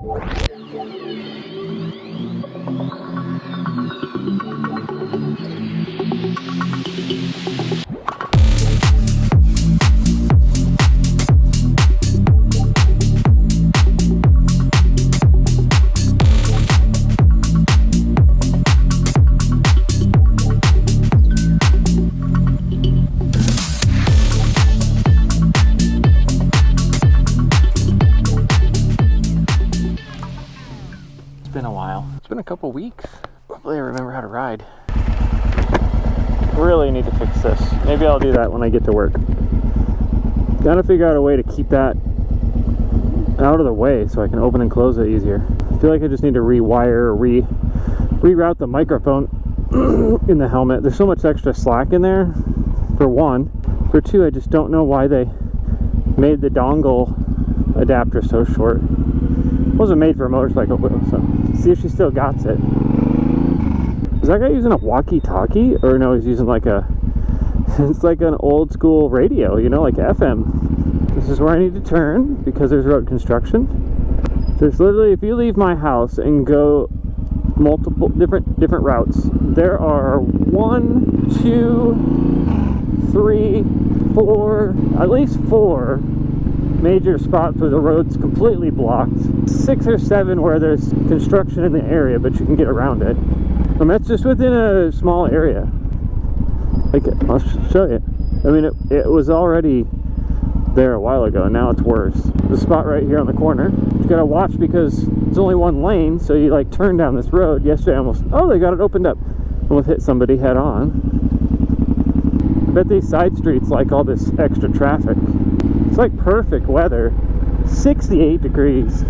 A couple weeks. Hopefully I remember how to ride. Really need to fix this. Maybe I'll do that when I get to work. Gotta figure out a way to keep that out of the way so I can open and close it easier. I feel like I just need to rewire or reroute the microphone in the helmet. There's so much extra slack in there, for one. For two, I just don't know why they made the dongle adapter so short. It wasn't made for a motorcycle wheel, so see if she still got it. Is that guy using a walkie-talkie? Or no, he's using like it's like an old school radio, you know, like FM. This is where I need to turn because there's road construction. There's literally, if you leave my house and go multiple different routes, there are 1, 2, 3, 4, at least 4 major spots where the road's completely blocked, 6 or 7 where there's construction in the area but you can get around it, and that's just within a small area. Like, I'll show you. I mean, it was already there a while ago and now it's worse. The spot right here on the corner, you gotta watch because it's only one lane, so you like turn down this road. Yesterday they got it opened up, almost hit somebody head on. I bet these side streets like all this extra traffic. It's like perfect weather, 68 degrees.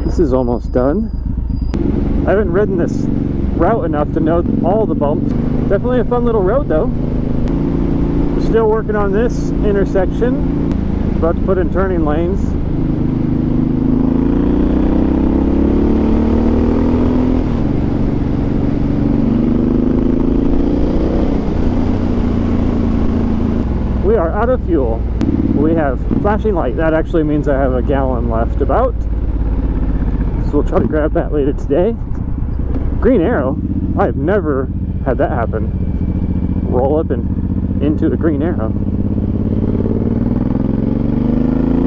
This is almost done. I haven't ridden this route enough to know all the bumps. Definitely a fun little road though. We're still working on this intersection. About to put in turning lanes. We are out of fuel. We have flashing light. That actually means I have a gallon left about. So we'll try to grab that later today. Green arrow. I've never had that happen. Roll up and into a green arrow.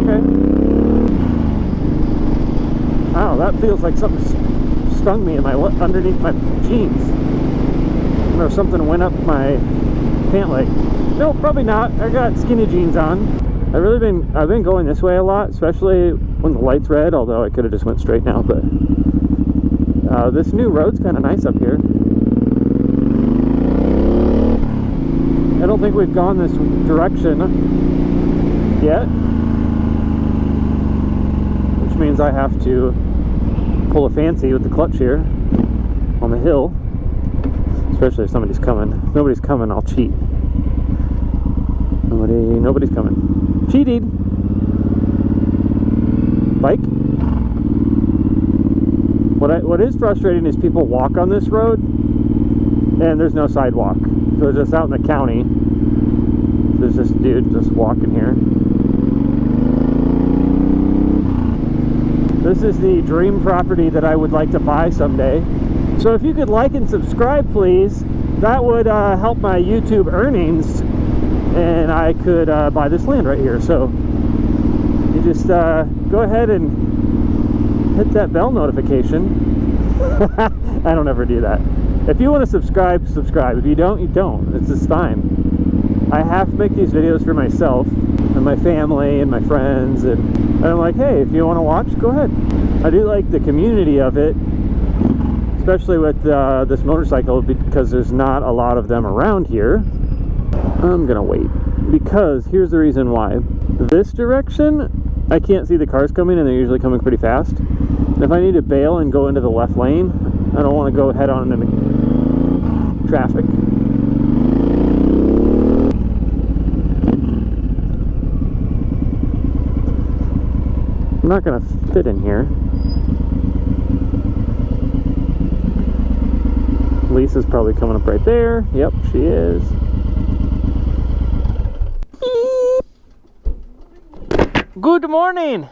Okay. Oh, that feels like something stung me in underneath my jeans. Or something went up my pant leg. No, probably not. I got skinny jeans on. I've been going this way a lot, especially when the light's red, although I could have just went straight now, but this new road's kind of nice up here. I don't think we've gone this direction yet, which means I have to pull a fancy with the clutch here on the hill, especially if somebody's coming. If nobody's coming, I'll cheat. Nobody's coming. Cheated. Bike. What is frustrating is people walk on this road and there's no sidewalk. So it's just out in the county. There's this dude just walking here. This is the dream property that I would like to buy someday. So if you could like and subscribe, please, that would help my YouTube earnings. And I could buy this land right here. So you just go ahead and hit that bell notification. I don't ever do that. If you want to subscribe, subscribe. If you don't, you don't. It's just fine. I have to make these videos for myself and my family and my friends, and I'm like, hey, if you want to watch, go ahead. I do like the community of it, especially with this motorcycle, because there's not a lot of them around here. I'm gonna wait, because here's the reason why. This direction, I can't see the cars coming, and they're usually coming pretty fast. And if I need to bail and go into the left lane, I don't want to go head on into traffic. I'm not gonna fit in here. Lisa's probably coming up right there. Yep, she is. Good morning.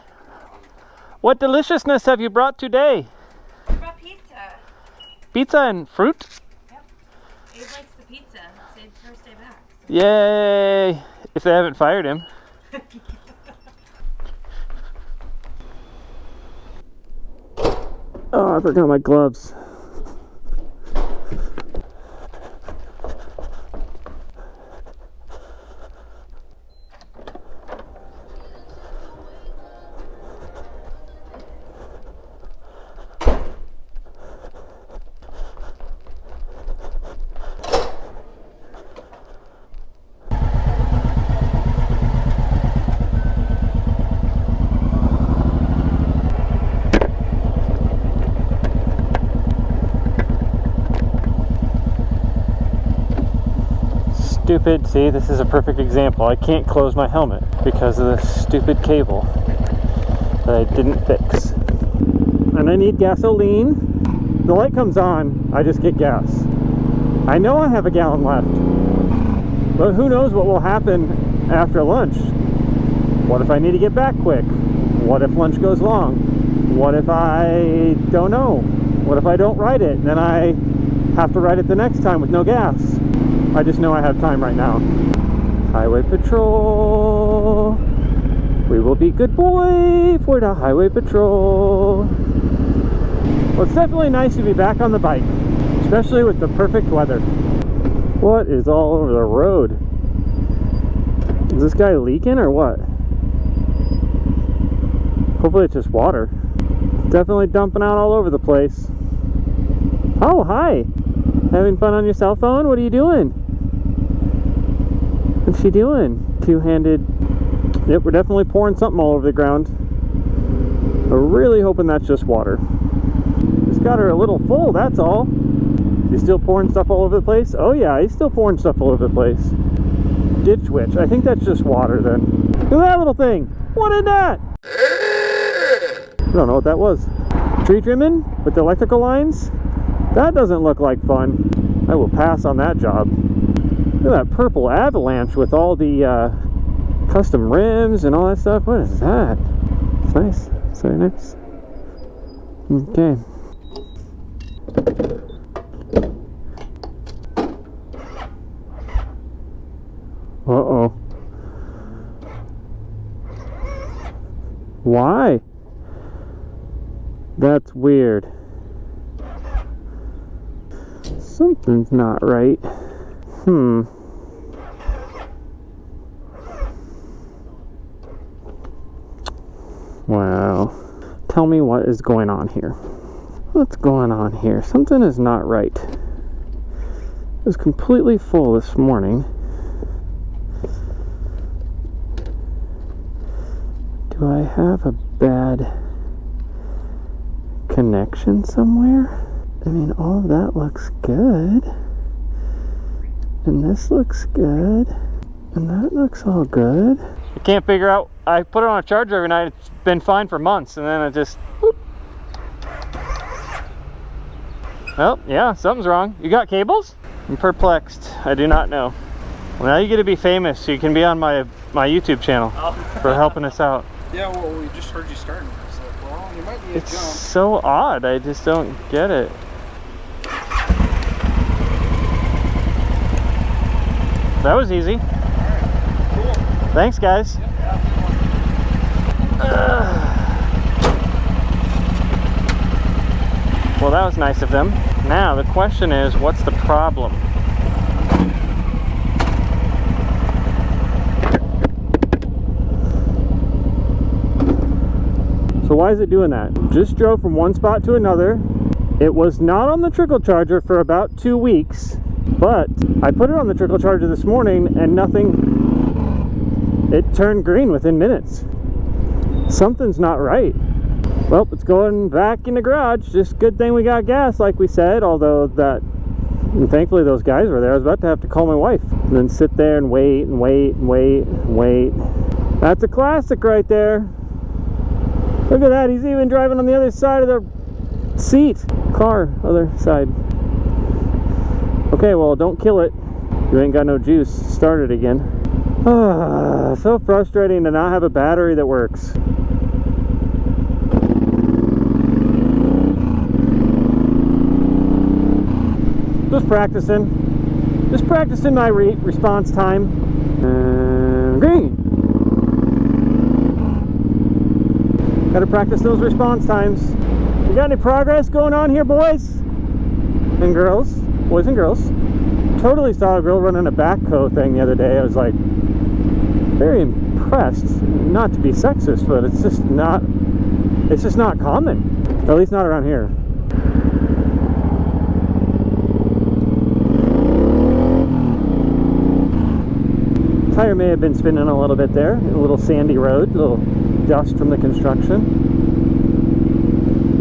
What deliciousness have you brought today? I brought pizza. Pizza and fruit? Yep. Abe likes the pizza. It's Abe's first day back. So. Yay! If they haven't fired him. Oh, I forgot my gloves. Stupid, see, this is a perfect example. I can't close my helmet because of this stupid cable that I didn't fix. And I need gasoline. The light comes on, I just get gas. I know I have a gallon left, but who knows what will happen after lunch. What if I need to get back quick? What if lunch goes long? What if I don't know? What if I don't ride it and then I have to ride it the next time with no gas? I just know I have time right now. Highway patrol. We will be good boy for the highway patrol. Well, it's definitely nice to be back on the bike, especially with the perfect weather. What is all over the road? Is this guy leaking or what? Hopefully it's just water. Definitely dumping out all over the place. Oh, hi. Having fun on your cell phone? What are you doing? What's she doing? Two-handed. Yep, we're definitely pouring something all over the ground. We're really hoping that's just water. Just got her a little full, that's all. He's still pouring stuff all over the place? Oh yeah, he's still pouring stuff all over the place. Ditch witch. I think that's just water then. Look at that little thing. What is that? I don't know what that was. Tree trimming with the electrical lines? That doesn't look like fun. I will pass on that job. Look at that purple avalanche with all the custom rims and all that stuff. What is that? It's nice. It's very nice. Okay. Uh-oh. Why? That's weird. Something's not right. Wow. Tell me what is going on here. What's going on here? Something is not right. It was completely full this morning. Do I have a bad connection somewhere? I mean, all of that looks good. And this looks good. And that looks all good. I can't figure out. I put it on a charger every night. It's been fine for months. And then it just... whoop. Well, yeah, something's wrong. You got cables? I'm perplexed. I do not know. Well, now you get to be famous so you can be on my YouTube channel for helping us out. Yeah, well, we just heard you starting. It's like, well, you might need a It's jump. so odd. I just don't get it. That was easy. Alright, cool. Thanks, guys. Yep, Well, that was nice of them. Now, the question is, what's the problem? So why is it doing that? Just drove from one spot to another. It was not on the trickle charger for about 2 weeks, but I put it on the trickle charger this morning and nothing, it turned green within minutes. Something's not right. Well, it's going back in the garage. Just good thing we got gas, like we said, although that, and thankfully those guys were there. I was about to have to call my wife and then sit there and wait and wait and wait and wait. That's a classic right there. Look at that, he's even driving on the other side of the seat. Car, other side. Okay, well, don't kill it. You ain't got no juice. Start it again. So frustrating to not have a battery that works. Just practicing my response time. And green. Gotta practice those response times. You got any progress going on here, boys and girls? Boys and girls. Totally saw a girl running a backhoe thing the other day. I was like, very impressed. Not to be sexist, but it's just not common. At least not around here. Tire may have been spinning a little bit there. A little sandy road, a little dust from the construction.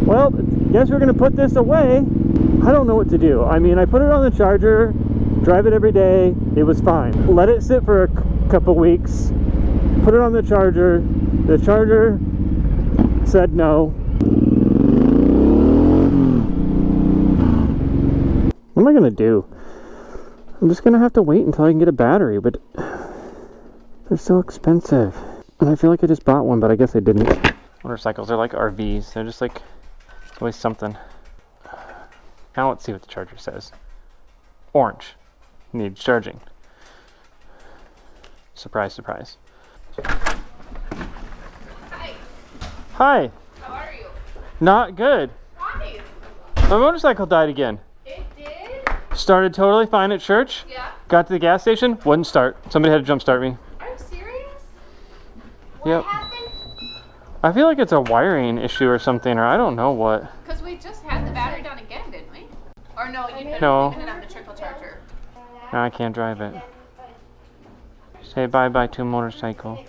Well, guess we're gonna put this away. I don't know what to do. I mean, I put it on the charger, drive it every day, it was fine. Let it sit for a couple weeks, put it on the charger said no. What am I gonna do? I'm just gonna have to wait until I can get a battery, but they're so expensive. And I feel like I just bought one, but I guess I didn't. Motorcycles are like RVs. They're just like, it's always something. Now let's see what the charger says. Orange. Needs charging. Surprise, surprise. Hi. Hi. How are you? Not good. Why? My motorcycle died again. It did? Started totally fine at church. Yeah. Got to the gas station, wouldn't start. Somebody had to jump start me. Are you serious? Yep. What happened? I feel like it's a wiring issue or something, or I don't know what. Because we just had the battery done again, didn't we? Or no, you could No. have leaving it on the trickle charger. Now I can't drive it. Say bye-bye to a motorcycle.